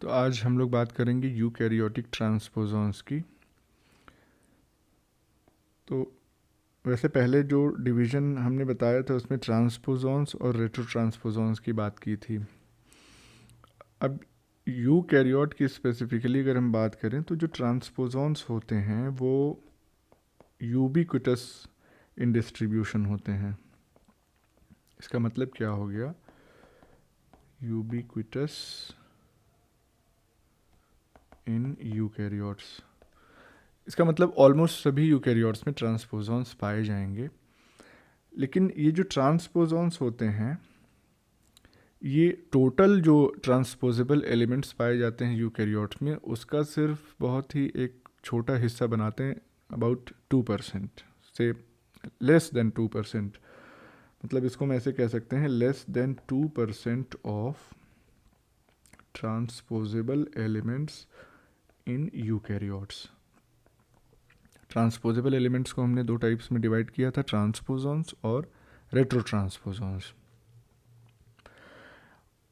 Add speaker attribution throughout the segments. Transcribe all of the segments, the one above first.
Speaker 1: तो आज हम लोग बात करेंगे यूकैरियोटिक ट्रांसपोज़ॉन्स की। तो वैसे पहले जो डिवीज़न हमने बताया था उसमें ट्रांसपोज़ॉन्स और रेट्रो ट्रांसपोज़ॉन्स की बात की थी। अब यूकैरियोट की स्पेसिफिकली अगर हम बात करें तो जो ट्रांसपोज़ॉन्स होते हैं वो यूबिक्विटस इन डिस्ट्रीब्यूशन होते हैं। इसका मतलब क्या हो गया? यूबिक्विटस इन यूकैरियोट्स, इसका मतलब ऑलमोस्ट सभी यूकैरियोट्स में ट्रांसपोज़ॉन्स पाए जाएंगे। लेकिन ये जो ट्रांसपोज़ॉन्स होते हैं, ये टोटल जो ट्रांसपोजेबल एलिमेंट्स पाए जाते हैं यूकैरियोट्स में उसका सिर्फ बहुत ही एक छोटा हिस्सा बनाते हैं, अबाउट 2% से लेस देन 2%। मतलब इसको हम ऐसे कह सकते हैं, less than 2% of transposable elements in eukaryotes. Transposable elements को हमने दो टाइप्स में डिवाइड किया था, ट्रांसपोज़ॉन्स और रेट्रो ट्रांसपोज़ॉन्स।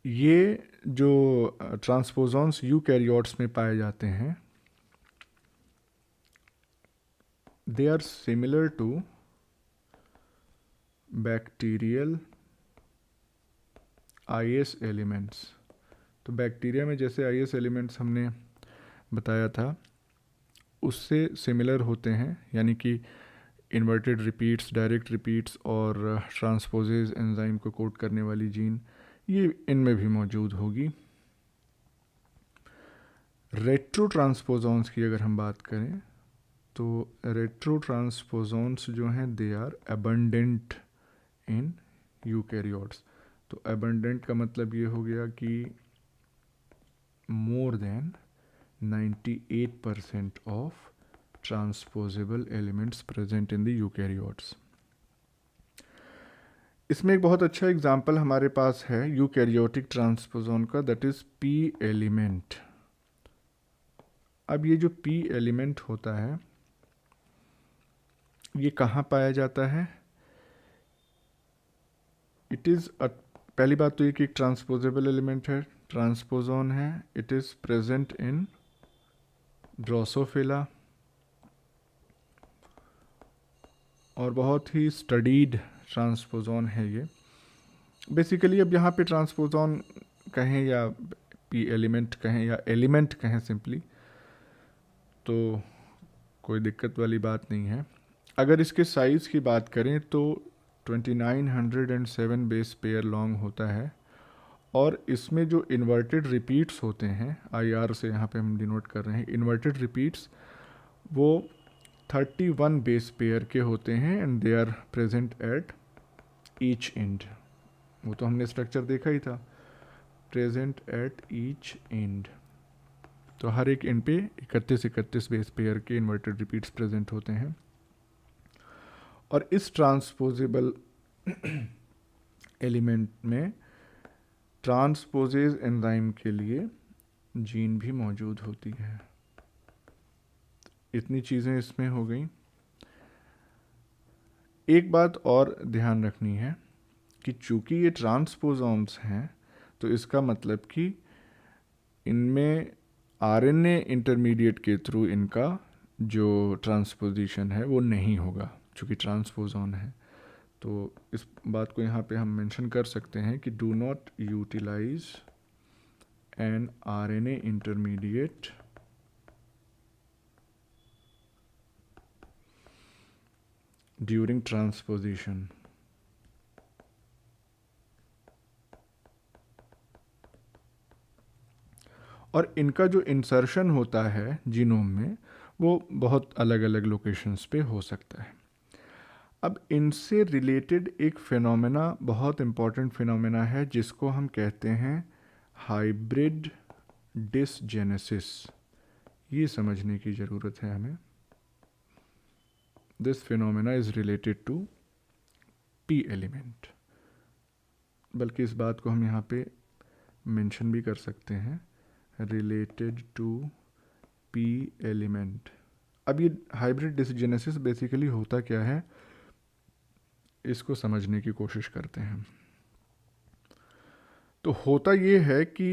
Speaker 1: ये जो ट्रांसपोज़ॉन्स यूकैरियोट्स में पाए जाते हैं, they are similar to bacterial IS elements. तो बैक्टीरिया में जैसे आईएस एलिमेंट्स हमने बताया था उससे सिमिलर होते हैं, यानी कि इन्वर्टेड रिपीट्स, डायरेक्ट रिपीट्स और ट्रांसपोजेज एंजाइम को कोड करने वाली जीन, ये इनमें भी मौजूद होगी। रेट्रो ट्रांसपोज़ॉन्स की अगर हम बात करें तो रेट्रो ट्रांसपोज़ॉन्स जो हैं they are abundant in eukaryotes. तो अबंडेंट का मतलब ये हो गया कि more than 98% of transposable elements present in the eukaryotes. इसमें एक बहुत अच्छा एग्जाम्पल हमारे पास है यूकैरियोटिक ट्रांसपोज़ॉन का, दैट इज़ पी एलिमेंट। अब ये जो पी एलिमेंट होता है ये कहाँ पाया जाता है? इट इज़ पहली बात तो ये कि एक ट्रांसपोजेबल एलिमेंट है, ट्रांसपोज़ॉन है, it is present in Drosophila और बहुत ही स्टडीड ट्रांसपोज़ॉन है ये। बेसिकली अब यहाँ पे ट्रांसपोज़ॉन कहें या पी एलिमेंट कहें या एलिमेंट कहें सिंपली, तो कोई दिक्कत वाली बात नहीं है। अगर इसके साइज़ की बात करें तो 2907 बेस पेयर लॉन्ग होता है और इसमें जो इन्वर्टेड रिपीट्स होते हैं, IR से यहाँ पे हम डिनोट कर रहे हैं, इन्वर्टेड रिपीट्स वो 31 बेस पेयर के होते हैं and they are present at each end. वो तो हमने स्ट्रक्चर देखा ही था, प्रेजेंट एट ईच एंड। तो हर एक एंड पे 31 बेस पेयर के इन्वर्टेड रिपीट्स प्रेजेंट होते हैं। और इस ट्रांसपोजेबल एलिमेंट में ट्रांसपोजेज एंजाइम के लिए जीन भी मौजूद होती है। इतनी चीज़ें इसमें हो गई। एक बात और ध्यान रखनी है कि चूंकि ये ट्रांसपोज़ॉन्स हैं तो इसका मतलब कि इनमें RNA इंटरमीडिएट के थ्रू इनका जो ट्रांसपोजिशन है वो नहीं होगा, चूँकि ट्रांसपोज़ॉन है। तो इस बात को यहाँ पे हम मेंशन कर सकते हैं कि do not utilize an RNA intermediate during transposition. और इनका जो इंसर्शन होता है जीनोम में वो बहुत अलग अलग लोकेशंस पे हो सकता है। अब इनसे रिलेटेड एक फिनोमेना, बहुत इम्पॉर्टेंट फिनोमेना है जिसको हम कहते हैं हाइब्रिड डिसजेनेसिस। ये समझने की ज़रूरत है हमें। This phenomena is related to P element, बल्कि इस बात को हम यहाँ पे मेंशन भी कर सकते हैं, रिलेटेड टू पी एलिमेंट। अब ये हाइब्रिड डिसजेनेसिस बेसिकली होता क्या है, इसको समझने की कोशिश करते हैं। तो होता ये है कि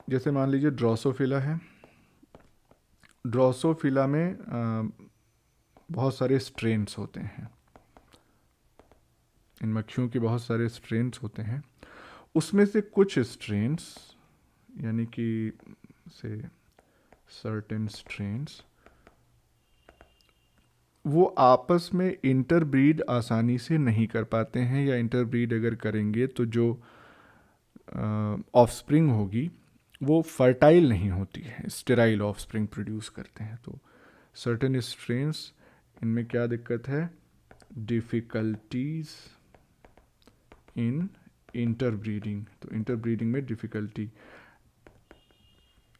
Speaker 1: जैसे मान लीजिए ड्रोसोफिला है, ड्रोसोफिला में बहुत सारे स्ट्रेन्स होते हैं, इन मक्खियों के बहुत सारे स्ट्रेन्स होते हैं। उसमें से कुछ स्ट्रेन्स यानी कि से सर्टेन स्ट्रेन्स वो आपस में इंटरब्रीड आसानी से नहीं कर पाते हैं, या इंटरब्रीड अगर करेंगे तो जो ऑफस्प्रिंग होगी वो फर्टाइल नहीं होती है, स्टेराइल ऑफस्प्रिंग प्रोड्यूस करते हैं। तो सर्टेन स्ट्रेन्स, इनमें क्या दिक्कत है, डिफ़िकल्टीज इन इंटरब्रीडिंग। तो इंटरब्रीडिंग में डिफ़िकल्टी,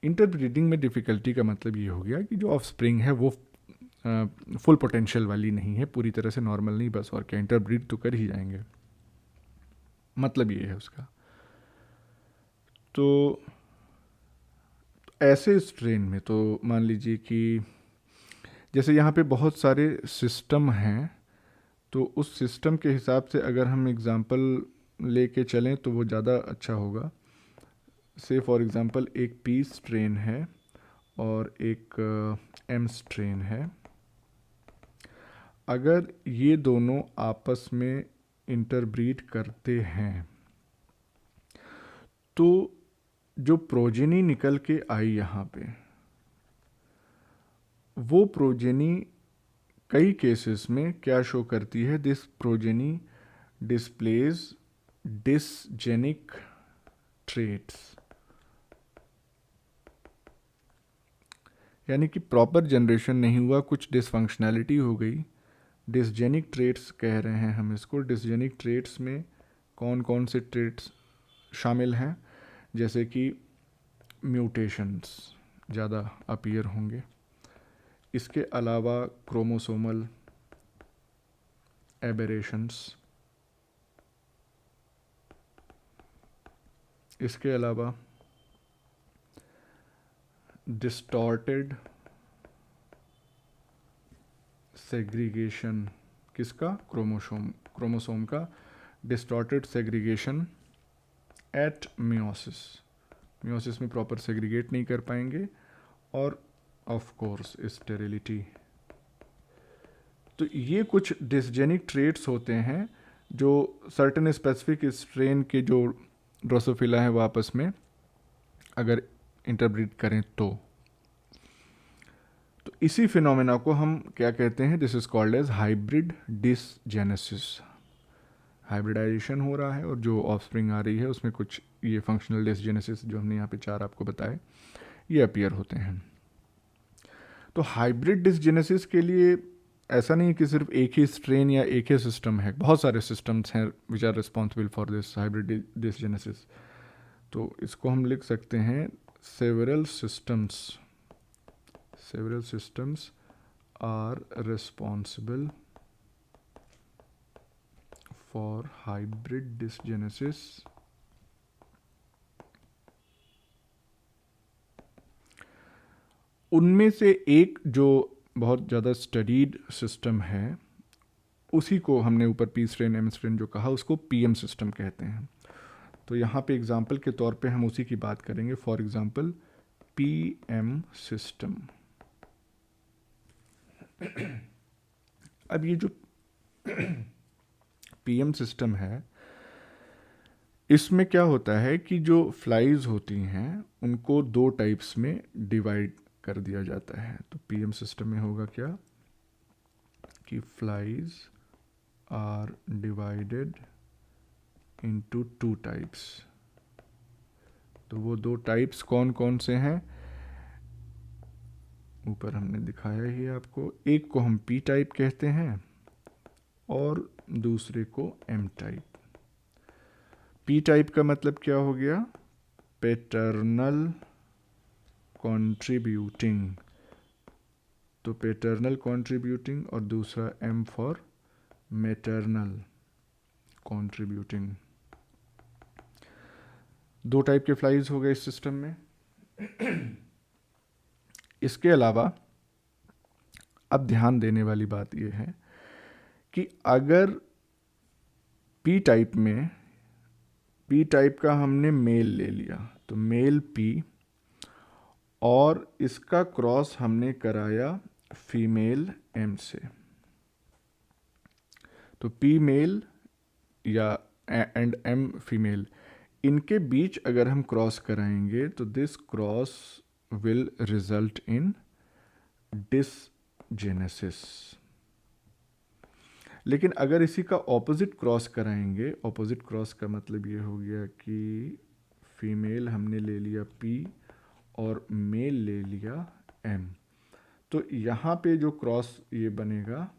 Speaker 1: इंटरब्रीडिंग में डिफ़िकल्टी का मतलब ये हो गया कि जो ऑफस्प्रिंग है वो फुल पोटेंशियल वाली नहीं है, पूरी तरह से नॉर्मल नहीं, बस और क्या, इंटरब्रीड तो कर ही जाएंगे, मतलब ये है उसका। तो ऐसे स्ट्रेन में तो मान लीजिए कि जैसे यहाँ पे बहुत सारे सिस्टम हैं, तो उस सिस्टम के हिसाब से अगर हम एग्ज़ाम्पल लेके चलें तो वो ज़्यादा अच्छा होगा। से फॉर एग्ज़ाम्पल एक पी स्ट्रेन है और एक एम स्ट्रेन है। अगर ये दोनों आपस में इंटरब्रीड करते हैं तो जो प्रोजेनी निकल के आई यहाँ पे, वो प्रोजेनी कई केसेस में क्या शो करती है, दिस प्रोजेनी डिस्प्लेज डिसजेनिक ट्रेट्स, यानी कि प्रॉपर जनरेशन नहीं हुआ, कुछ डिसफंक्शनैलिटी हो गई। डिसजेनिक ट्रेट्स कह रहे हैं हम इसको। डिसजेनिक ट्रेट्स में कौन कौन से ट्रेट्स शामिल हैं, जैसे कि म्यूटेशंस ज़्यादा अपीयर होंगे, इसके अलावा क्रोमोसोमल एबेरेशंस, इसके अलावा डिस्टॉर्टेड सेग्रीगेशन, किसका, क्रोमोसोम का distorted segregation at meiosis, meiosis में प्रॉपर सेग्रीगेट नहीं कर पाएंगे, और ऑफ कोर्स स्टेरिलिटी। तो ये कुछ डिसजेनिक ट्रेट्स होते हैं जो सर्टेन स्पेसिफिक स्ट्रेन के जो ड्रोसोफिला है वो आपस में अगर इंटरब्रीड करें तो इसी फिनोमेना को हम क्या कहते हैं, this is called as hybrid dysgenesis. Hybridization हो रहा है और जो ऑफस्प्रिंग आ रही है उसमें कुछ ये फंक्शनल डिसजेनेसिस जो हमने यहाँ पे 4 आपको बताए ये अपीयर होते हैं। तो हाइब्रिड डिसजेनेसिस के लिए ऐसा नहीं कि सिर्फ एक ही स्ट्रेन या एक ही सिस्टम है, बहुत सारे सिस्टम्स हैं which are responsible for this hybrid dysgenesis. तो इसको हम लिख सकते हैं several systems are responsible for hybrid dysgenesis उनमें से एक जो बहुत ज़्यादा स्टडीड सिस्टम है उसी को हमने ऊपर पी स्ट्रेन एम स्ट्रेन जो कहा उसको पीएम सिस्टम कहते हैं। तो यहाँ पे एग्जांपल के तौर पे हम उसी की बात करेंगे। For example PM system. अब ये जो पीएम सिस्टम है इसमें क्या होता है कि जो फ्लाइज होती हैं उनको 2 टाइप्स में डिवाइड कर दिया जाता है। तो पीएम सिस्टम में होगा क्या कि flies are divided into 2 types. तो वो 2 टाइप्स कौन कौन से हैं, ऊपर हमने दिखाया ही आपको। एक को हम पी टाइप कहते हैं और दूसरे को एम टाइप। पी टाइप का मतलब क्या हो गया, पैटर्नल कंट्रीब्यूटिंग। तो पैटर्नल कंट्रीब्यूटिंग और दूसरा M for maternal contributing. 2 type के फ्लाइज हो गए इस सिस्टम में। इसके अलावा अब ध्यान देने वाली बात यह है कि अगर पी टाइप में, पी टाइप का हमने मेल ले लिया तो मेल पी और इसका क्रॉस हमने कराया फीमेल एम से। तो पी मेल या एंड एम फीमेल, इनके बीच अगर हम क्रॉस कराएंगे तो this cross will result in dysgenesis. लेकिन अगर इसी का ऑपोजिट क्रॉस कराएंगे, ऑपोजिट क्रॉस का मतलब ये हो गया कि फीमेल हमने ले लिया पी और मेल ले लिया एम, तो यहाँ पे जो क्रॉस ये बनेगा,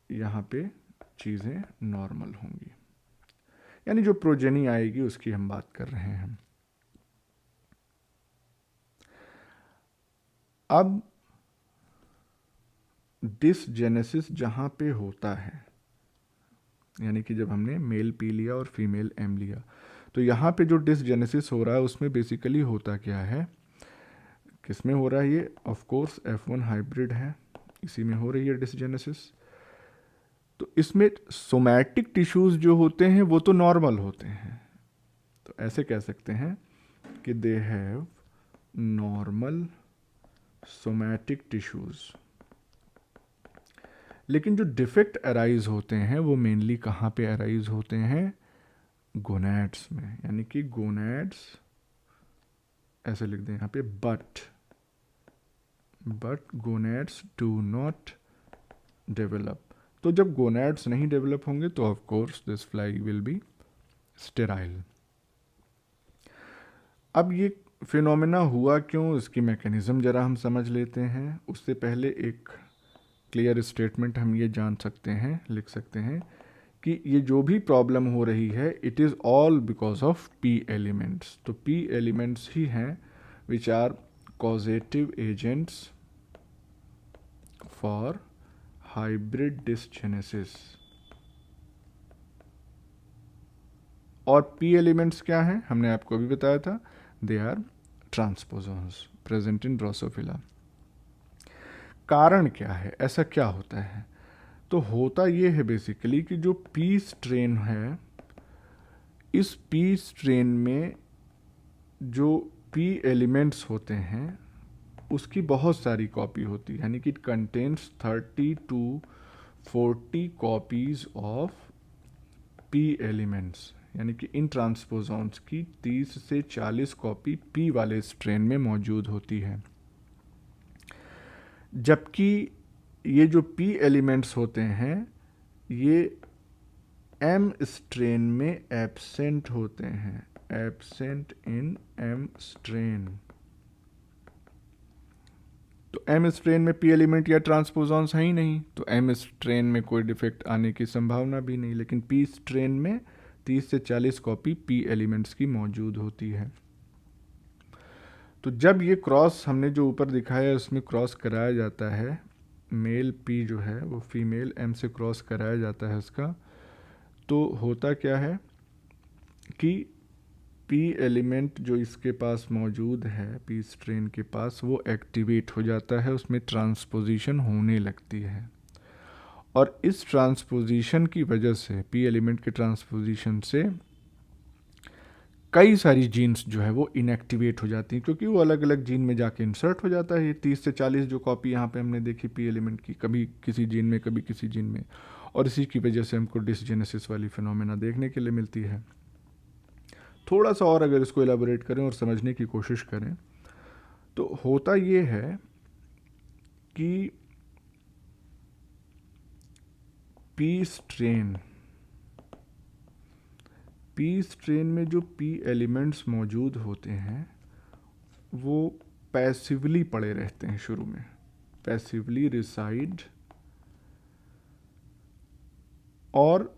Speaker 1: यहाँ पे चीज़ें नॉर्मल होंगी, यानी जो प्रोजेनी आएगी उसकी हम बात कर रहे हैं। अब डिसजेनेसिस जहाँ पे होता है, यानी कि जब हमने मेल पी लिया और फीमेल एम लिया, तो यहाँ पे जो डिसजेनेसिस हो रहा है उसमें बेसिकली होता क्या है, किस में हो रहा है ये, ऑफ कोर्स F1 हाइब्रिड है, इसी में हो रही है डिसजेनेसिस। तो इसमें सोमैटिक टिश्यूज जो होते हैं वो तो नॉर्मल होते हैं, तो ऐसे कह सकते हैं कि they have normal somatic tissues. लेकिन जो डिफेक्ट अराइज होते हैं वो मेनली कहाँ पे अराइज होते हैं, गोनैड्स में, यानी कि गोनैड्स, ऐसे लिख दें यहाँ पे, but gonads do not develop. तो जब गोनैड्स नहीं डेवलप होंगे तो of course this fly will be sterile. अब ये फिनोमेना हुआ क्यों, इसकी मैकेनिज्म जरा हम समझ लेते हैं। उससे पहले एक क्लियर स्टेटमेंट हम ये जान सकते हैं, लिख सकते हैं कि ये जो भी प्रॉब्लम हो रही है it is all because of P elements. तो पी एलिमेंट्स ही हैं which are causative agents for hybrid dysgenesis. और पी एलिमेंट्स क्या हैं, हमने आपको अभी बताया था, they are transposons present in Drosophila. कारण क्या है, ऐसा क्या होता है, तो होता ये है बेसिकली कि जो पी स्ट्रेन है, इस पी स्ट्रेन में जो पी एलिमेंट्स होते हैं उसकी बहुत सारी कॉपी होती है, यानी कि it contains 30 to 40 copies of P elements, यानी कि इन ट्रांसपोजॉन्स की 30 से 40 कॉपी पी वाले स्ट्रेन में मौजूद होती है। जबकि ये जो पी एलिमेंट्स होते हैं ये एम स्ट्रेन में एब्सेंट होते हैं, एब्सेंट इन एम स्ट्रेन। तो एम स्ट्रेन में पी एलिमेंट या ट्रांसपोजॉन्स है ही नहीं, तो एम स्ट्रेन में कोई डिफेक्ट आने की संभावना भी नहीं। लेकिन पी स्ट्रेन में 30 से 40 कॉपी पी एलिमेंट्स की मौजूद होती है। तो जब ये क्रॉस हमने जो ऊपर दिखाया उसमें क्रॉस कराया जाता है, मेल पी जो है वो फीमेल एम से क्रॉस कराया जाता है उसका, तो होता क्या है कि पी एलिमेंट जो इसके पास मौजूद है, पी स्ट्रेन के पास, वो एक्टिवेट हो जाता है, उसमें ट्रांसपोजिशन होने लगती है। और इस ट्रांसपोजिशन की वजह से, पी एलिमेंट के ट्रांसपोजिशन से कई सारी जीन्स जो है वो इनएक्टिवेट हो जाती हैं, क्योंकि वो अलग अलग जीन में जाके इंसर्ट हो जाता है। ये 30 से 40 जो कॉपी यहाँ पे हमने देखी पी एलिमेंट की, कभी किसी जीन में कभी किसी जीन में, और इसी की वजह से हमको डिसजेनेसिस वाली फिनोमेना देखने के लिए मिलती है। थोड़ा सा और अगर इसको एलाबोरेट करें और समझने की कोशिश करें तो होता ये है कि पी स्ट्रेन में जो पी एलिमेंट्स मौजूद होते हैं वो पैसिवली पड़े रहते हैं, शुरू में पैसिवली रिसाइड। और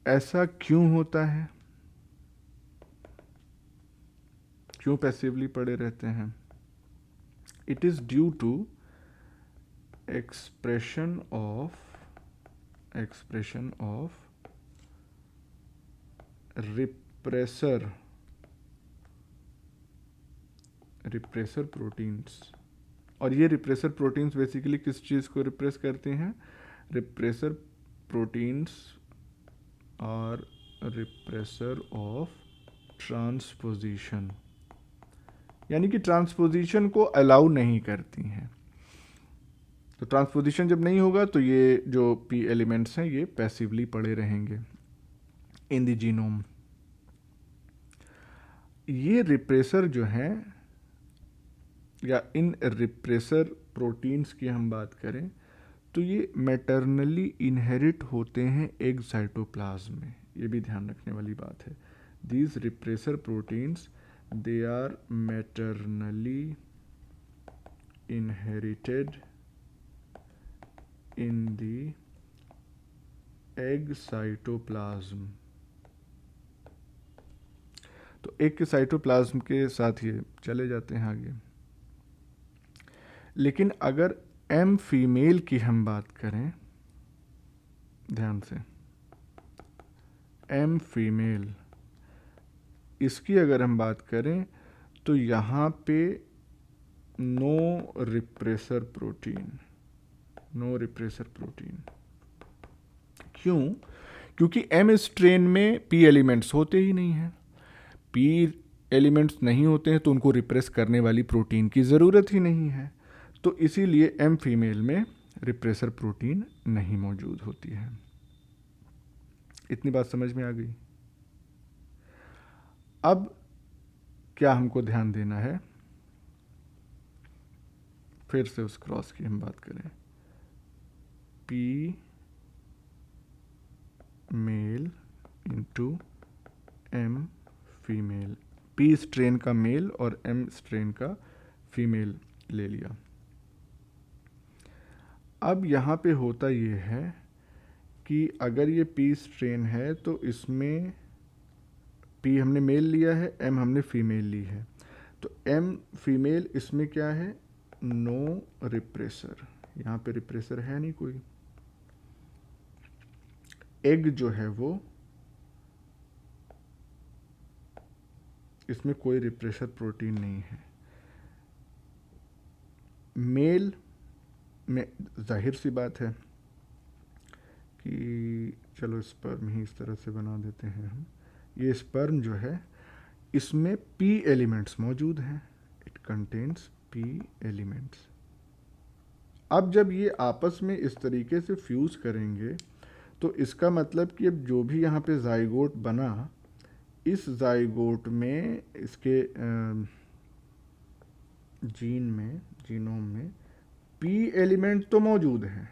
Speaker 1: ऐसा क्यों होता है, क्यों पैसिवली पड़े रहते हैं, it is due to expression of repressor proteins. और ये रिप्रेसर प्रोटीन्स बेसिकली किस चीज़ को रिप्रेस करते हैं, repressor proteins are repressor of transposition, यानी कि ट्रांसपोजिशन को अलाउ नहीं करती हैं। तो ट्रांसपोजिशन जब नहीं होगा तो ये जो पी एलिमेंट्स हैं ये पैसिवली पड़े रहेंगे इन द जीनोम। ये रिप्रेसर जो हैं, या इन रिप्रेसर प्रोटीन्स की हम बात करें तो ये मैटरनली इनहेरिट होते हैं एग साइटोप्लाज्म में। ये भी ध्यान रखने वाली बात है। These repressor proteins they are maternally inherited in the egg cytoplasm. तो एग के साइटोप्लाज्म के साथ ये चले जाते हैं आगे। लेकिन अगर एम फीमेल की हम बात करें, ध्यान से, एम फीमेल, इसकी अगर हम बात करें तो यहाँ पे no repressor protein, no repressor protein. क्यों? क्योंकि एम स्ट्रेन में पी एलिमेंट्स होते ही नहीं हैं। पी एलिमेंट्स नहीं होते हैं तो उनको रिप्रेस करने वाली प्रोटीन की ज़रूरत ही नहीं है। तो इसीलिए एम फीमेल में रिप्रेसर प्रोटीन नहीं मौजूद होती है। इतनी बात समझ में आ गई। अब क्या हमको ध्यान देना है, फिर से उस क्रॉस की हम बात करें। P male into M female, P strain का मेल और एम स्ट्रेन का फीमेल ले लिया। अब यहाँ पे होता ये है कि अगर ये पी स्ट्रेन है तो इसमें पी हमने मेल लिया है, एम हमने फीमेल ली है। तो एम फीमेल इसमें क्या है, नो रिप्रेसर। यहाँ पे रिप्रेसर है नहीं कोई। एग जो है वो, इसमें कोई रिप्रेसर प्रोटीन नहीं है। मेल में जाहिर सी बात है कि चलो स्पर्म ही इस तरह से बना देते हैं हम। ये स्पर्म जो है इसमें पी एलिमेंट्स मौजूद हैं, इट कंटेन्स पी एलिमेंट्स। अब जब ये आपस में इस तरीके से फ्यूज करेंगे तो इसका मतलब कि अब जो भी यहाँ पे जाइगोट बना, इस जाइगोट में इसके जीन में, जीनोम में पी एलिमेंट तो मौजूद हैं,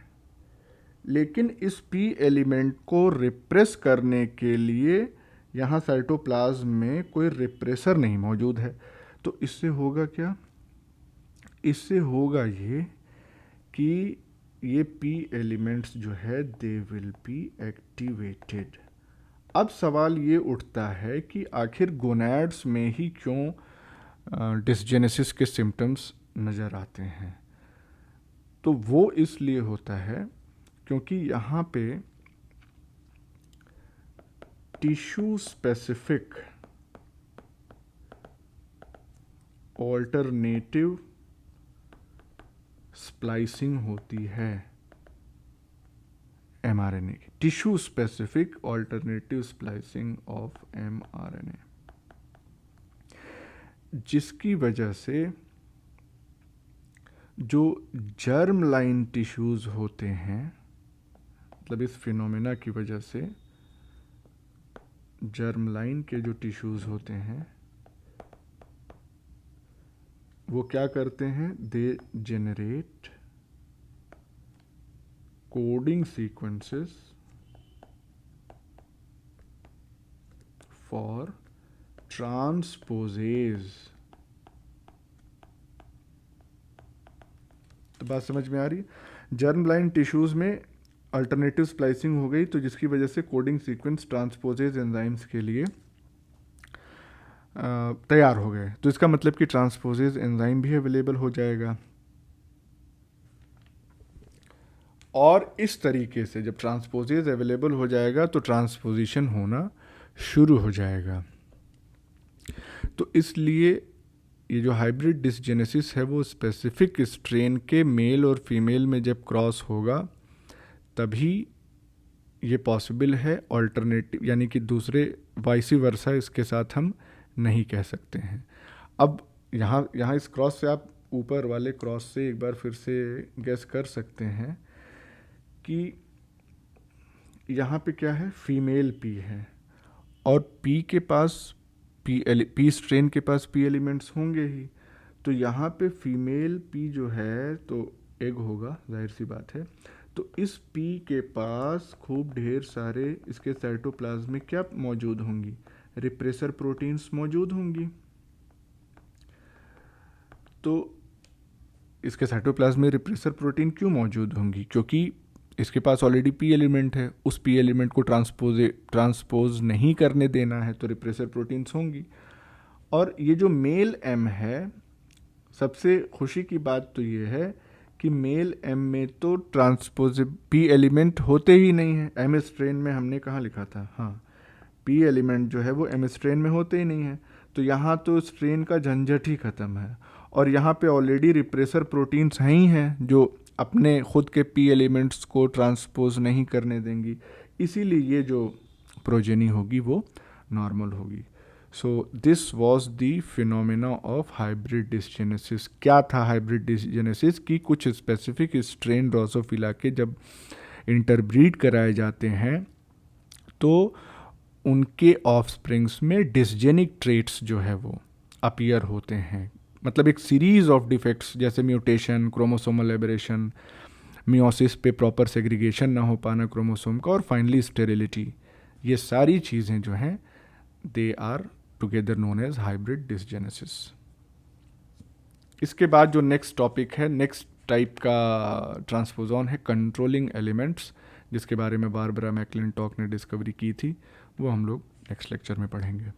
Speaker 1: लेकिन इस पी एलिमेंट को रिप्रेस करने के लिए यहाँ साइटोप्लाज्म में कोई रिप्रेसर नहीं मौजूद है। तो इससे होगा क्या, इससे होगा ये कि ये पी एलिमेंट्स जो है दे विल बी एक्टिवेटेड। अब सवाल ये उठता है कि आखिर गोनैड्स में ही क्यों डिसजेनेसिस के सिम्टम्स नज़र आते हैं। तो वो इसलिए होता है क्योंकि यहाँ पे टिश्यू स्पेसिफिक ऑल्टरनेटिव स्प्लाइसिंग होती है mRNA की, tissue specific alternative splicing of mRNA, जिसकी वजह से जो जर्म लाइन टिश्यूज होते हैं, मतलब इस फिनोमेना की वजह से जर्म लाइन के जो टिश्यूज होते हैं वो क्या करते हैं, दे जेनरेट कोडिंग सीक्वेंसेस फॉर ट्रांसपोजेज। तो बात समझ में आ रही है? जर्म लाइन टिश्यूज में अल्टरनेटिव स्प्लाइसिंग हो गई तो जिसकी वजह से कोडिंग सीक्वेंस ट्रांसपोजेज एंजाइम्स के लिए तैयार हो गए। तो इसका मतलब कि ट्रांसपोजेज एंजाइम भी अवेलेबल हो जाएगा। और इस तरीके से जब ट्रांसपोजेज अवेलेबल हो जाएगा तो ट्रांसपोजिशन होना शुरू हो जाएगा। तो इसलिए ये जो हाइब्रिड डिसजेनेसिस है वो स्पेसिफिक स्ट्रेन के मेल और फीमेल में जब क्रॉस होगा तभी ये पॉसिबल है। ऑल्टरनेटिव यानी कि दूसरे वाइसी वर्सा इसके साथ हम नहीं कह सकते हैं। अब यहाँ इस क्रॉस से आप ऊपर वाले क्रॉस से एक बार फिर से गेस कर सकते हैं कि यहाँ पे क्या है, फीमेल पी है और पी के पास पी स्ट्रेन के पास पी एलिमेंट्स होंगे ही, तो यहाँ पे फीमेल पी जो है तो एग होगा, जाहिर सी बात है। तो इस पी के पास खूब ढेर सारे इसके साइटोप्लाज्म में क्या मौजूद होंगी, रिप्रेसर प्रोटीन्स मौजूद होंगी। तो इसके साइटोप्लाज्म में रिप्रेसर प्रोटीन क्यों मौजूद होंगी, क्योंकि इसके पास ऑलरेडी पी एलिमेंट है, उस पी एलिमेंट को ट्रांसपोज नहीं करने देना है, तो रिप्रेसर प्रोटीन्स होंगी। और ये जो मेल एम है, सबसे खुशी की बात तो ये है कि मेल एम में तो ट्रांसपोज पी एलिमेंट होते ही नहीं है। एम स्ट्रेन में हमने कहाँ लिखा था, हाँ, पी एलिमेंट जो है वो एम स्ट्रेन में होते ही नहीं है। तो यहाँ तो स्ट्रेन का झंझट ही ख़त्म है, और यहाँ पे ऑलरेडी रिप्रेसर प्रोटीन्स हैं ही हैं जो अपने खुद के पी एलिमेंट्स को ट्रांसपोज नहीं करने देंगी, इसीलिए ये जो प्रोजेनी होगी वो नॉर्मल होगी। So this was the phenomena of hybrid dysgenesis. क्या था हाइब्रिड डिसजेनेसिस? कि कुछ स्पेसिफिक स्ट्रेन ड्रोसोफिला के जब इंटरब्रीड कराए जाते हैं तो उनके ऑफस्प्रिंग्स में डिसजेनिक ट्रेट्स जो है वो अपीयर होते हैं। मतलब एक सीरीज ऑफ डिफेक्ट्स जैसे म्यूटेशन, क्रोमोसोमल एबरेशन, मियोसिस पे प्रॉपर सेग्रीगेशन ना हो पाना क्रोमोसोम का, और फाइनली स्टेरिलिटी, ये सारी चीज़ें जो हैं they are together known as hybrid dysgenesis. इसके बाद जो नेक्स्ट टॉपिक है, नेक्स्ट टाइप का ट्रांसपोजॉन है कंट्रोलिंग एलिमेंट्स, जिसके बारे में बारबरा मैकक्लिंटॉक ने डिस्कवरी की थी, वो हम लोग नेक्स्ट लेक्चर में पढ़ेंगे।